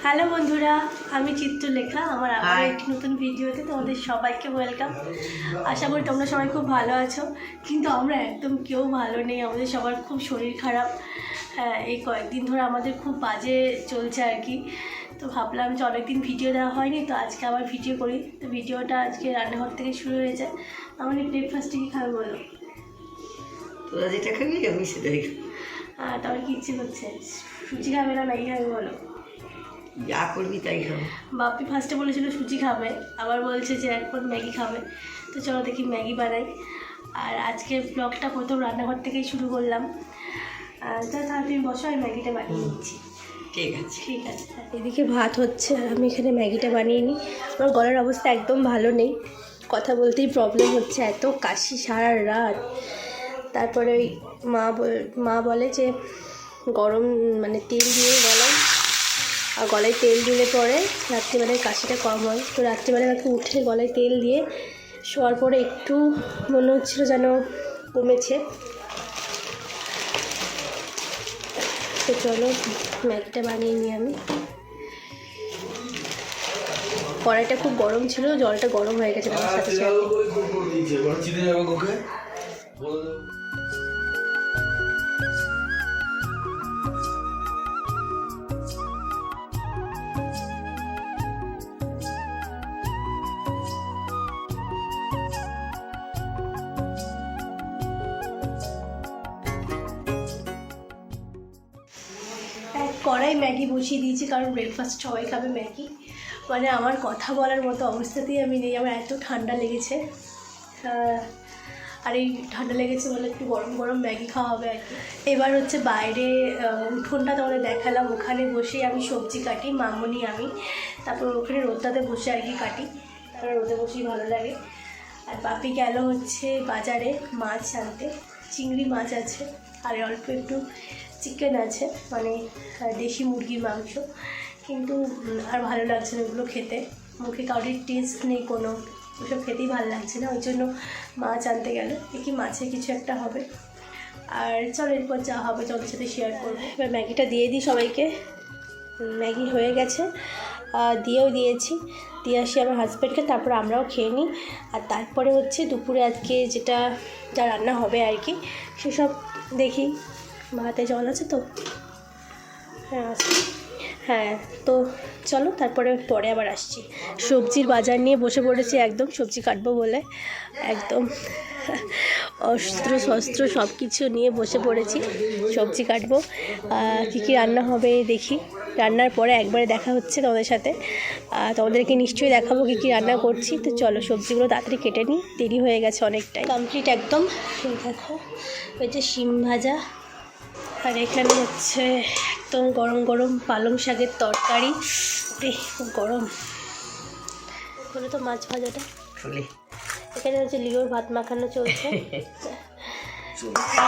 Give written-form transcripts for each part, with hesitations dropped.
Hello বন্ধুরা, আমি চিত্রলেখা। আমার আবার একটি নতুন ভিডিওতে তোমাদের সবাইকে ওয়েলকাম। আশা করি তোমরা সবাই খুব ভালো আছো, কিন্তু আমরা একদম কেউ ভালো নেই। আমাদের সবার খুব শরীর খারাপ। হ্যাঁ, এই কয়েকদিন ধরে আমাদের খুব বাজে চলছে আর কি। তো ভাবলাম যে অনেকদিন ভিডিও দেওয়া হয়নি, তো আজকে আবার ভিডিও করি। তো ভিডিওটা আজকে রান্নাঘর থেকে শুরু হয়েছে। আমার ব্রেকফাস্টে কী খাবে বলো? তোরা যেটা খাবি আমি সেটাই। তাহলে কি ইচ্ছে করছে? সুজি খাবে না ম্যাগি খাবে বলো? যা করবি তাই খাবো। বাপি ফার্স্টে বলেছিল সুজি খাবে, আবার বলছে যে এখন ম্যাগি খাবে। তো চলো দেখি ম্যাগি বানাই। আর আজকে ব্লগটা প্রথম রান্নাঘর থেকেই শুরু করলাম। তাহলে তুমি বসো, আমি ম্যাগিটা বানিয়ে নিচ্ছি। ঠিক আছে ঠিক আছে। এদিকে ভাত হচ্ছে আর আমি এখানে ম্যাগিটা বানিয়ে নিই। আমার গলার অবস্থা একদম ভালো নেই, কথা বলতেই প্রবলেম হচ্ছে, এত কাশি সারা রাত। তারপরে ওই মা বলে যে গরম তেল দিয়ে গলায়, আর গলায় তেল দিলে পরে রাত্রিবেলায় কাশিটা কম হয়। তো রাত্রিবেলায় আমাকে উঠে গলায় তেল দিয়ে শোয়ার পরে একটু মনে হচ্ছিল যেন কমেছে। তো চলো ম্যাগিটা বানিয়ে নিই আমি। কড়াইটা খুব গরম ছিল, জলটা গরম হয়ে গেছে আমার সাথে সাথে। কড়াই ম্যাগি বসিয়ে দিয়েছি, কারণ ব্রেকফাস্ট সবাই খাবে ম্যাগি। আমার কথা বলার মতো অবস্থাতেই আমি নেই, আমার এত ঠান্ডা লেগেছে। আর এই ঠান্ডা লেগেছে বলে একটু গরম গরম ম্যাগি খাওয়া হবে আর কি। এবার হচ্ছে বাইরে উঠোনটা তোমাদের দেখালাম, ওখানে বসে আমি সবজি কাটি, মামনি আমি। তারপর ওখানে রোদটাতে বসে আর কি কাটি, তারপরে রোদে বসেই ভালো লাগে। আর বাপি গেল হচ্ছে বাজারে মাছ আনতে, চিংড়ি মাছ আছে আর অল্প একটু চিকেন আছে, দেশি মুরগির মাংস। কিন্তু আর ভালো লাগছে না ওগুলো খেতে, মুখে কাউরির টেস্ট নেই কোনো, ওসব খেতেই ভালো লাগছে না। ওই জন্য মাছ আনতে গেল, দেখি মাছে কিছু একটা হবে। আর চলো এরপর যা হবে তোমাদের সাথে শেয়ার করবো। এবার ম্যাগিটা দিয়ে দিই সবাইকে। ম্যাগি হয়ে গেছে, দিয়েও দিয়েছি, দিয়ে আসি আমার হাজব্যান্ডকে, তারপর আমরাও খেয়ে নিই। আর তারপরে হচ্ছে দুপুরে আজকে যা রান্না হবে আর কি, সেসব দেখি। ভাতে জল আছে তো? হ্যাঁ আছে। হ্যাঁ, তো চলো তারপরে পরে আবার আসছি। সবজির বাজার নিয়ে বসে পড়েছি, একদম সবজি কাটবো বলে একদম অস্ত্র শস্ত্র সব কিছু নিয়ে বসে পড়েছি, সবজি কাটবো। কী কী রান্না হবে দেখি, রান্নার পরে একবারে দেখা হচ্ছে তোমাদের সাথে। তোমাদেরকে নিশ্চয়ই দেখাবো কী কী রান্না করছি। তো চলো সবজিগুলো তাড়াতাড়ি কেটে নিই, দেরি হয়ে গেছে অনেকটাই। কমপ্লিট একদম। দেখো ওই যে শিম ভাজা, আর এখানে হচ্ছে একদম গরম গরম পালং শাকের তরকারি। খুব গরম বলে তো মাছ ভাজাটা। এখানে হচ্ছে লিওর ভাত মাখানো চলছে,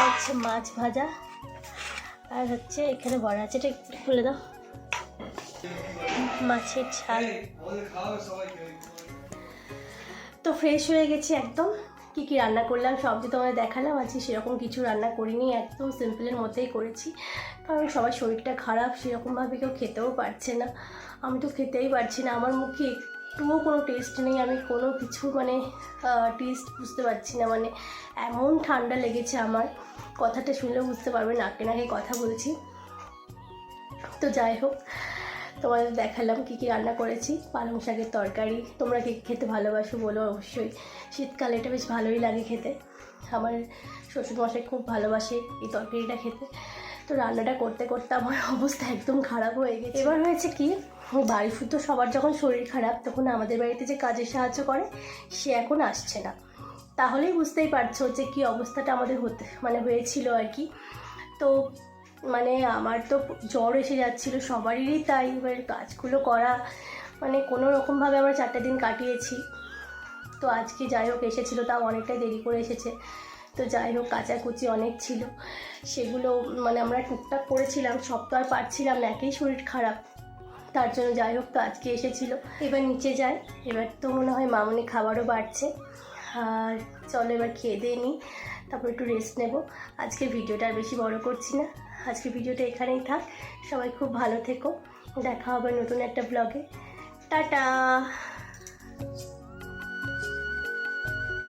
হচ্ছে মাছ ভাজা, আর হচ্ছে এখানে বড়া আছে, এটা একটু খুলে দাও, মাছের ঝাল। তো ফ্রেশ হয়ে গেছি একদম। কী কী রান্না করলাম সব যে তোমাদের দেখালাম। আজকে সেরকম কিছু রান্না করিনি, একদম সিম্পলের মধ্যেই করেছি, কারণ সবার শরীরটা খারাপ, সেরকমভাবে কেউ খেতেও পারছে না। আমি তো খেতেই পারছি না, আমার মুখে একটুও কোনো টেস্ট নেই, আমি কোনো কিছু টেস্ট বুঝতে পারছি না। এমন ঠান্ডা লেগেছে আমার, কথাটা শুনলেও বুঝতে পারবে, নাকে নাকে কথা বলছি। তো যাই হোক, তোমাদের দেখালাম কী কী রান্না করেছি। পালং শাকের তরকারি, তোমরা কে খেতে ভালোবাসো বলো অবশ্যই। শীতকালে এটা বেশ ভালোই লাগে খেতে, আমার শ্বশুরমশাই খুব ভালোবাসে এই তরকারিটা খেতে। তো রান্নাটা করতে করতে আমার অবস্থা একদম খারাপ হয়ে গেছে। এবার হয়েছে কি, বাড়ি শুদ্ধ সবার যখন শরীর খারাপ, তখন আমাদের বাড়িতে যে কাজে সাহায্য করে সে এখন আসছে না। তাহলেই বুঝতেই পারছো যে কী অবস্থাটা আমাদের হয়েছিল আর কি। তো আমার তো জ্বর এসে যাচ্ছিলো, সবারই তাই। এবার কাজগুলো করা কোনো রকমভাবে আমরা 4টা দিন কাটিয়েছি। তো আজকে যাই হোক এসেছিলো, তাও অনেকটাই দেরি করে এসেছে। তো যাই হোক কাচাকুচি অনেক ছিল, সেগুলো আমরা টুকটাক করেছিলাম, সব তো আর পারছিলাম না, একেই শরীর খারাপ, তার জন্য যাই হোক তো আজকে এসেছিলো। এবার নিচে যাই, এবার তো মনে হয় মামনি খাবারও বাড়ছে। আর চলো এবার খেয়ে দিয়ে নিই, তারপর একটু রেস্ট নেব। আজকের ভিডিওটা আর বেশি বড় করছি না, আজকের ভিডিওটা এখানেই থাক। সবাই খুব ভালো থেকো, দেখা হবে নতুন একটা ব্লগে। টাটা।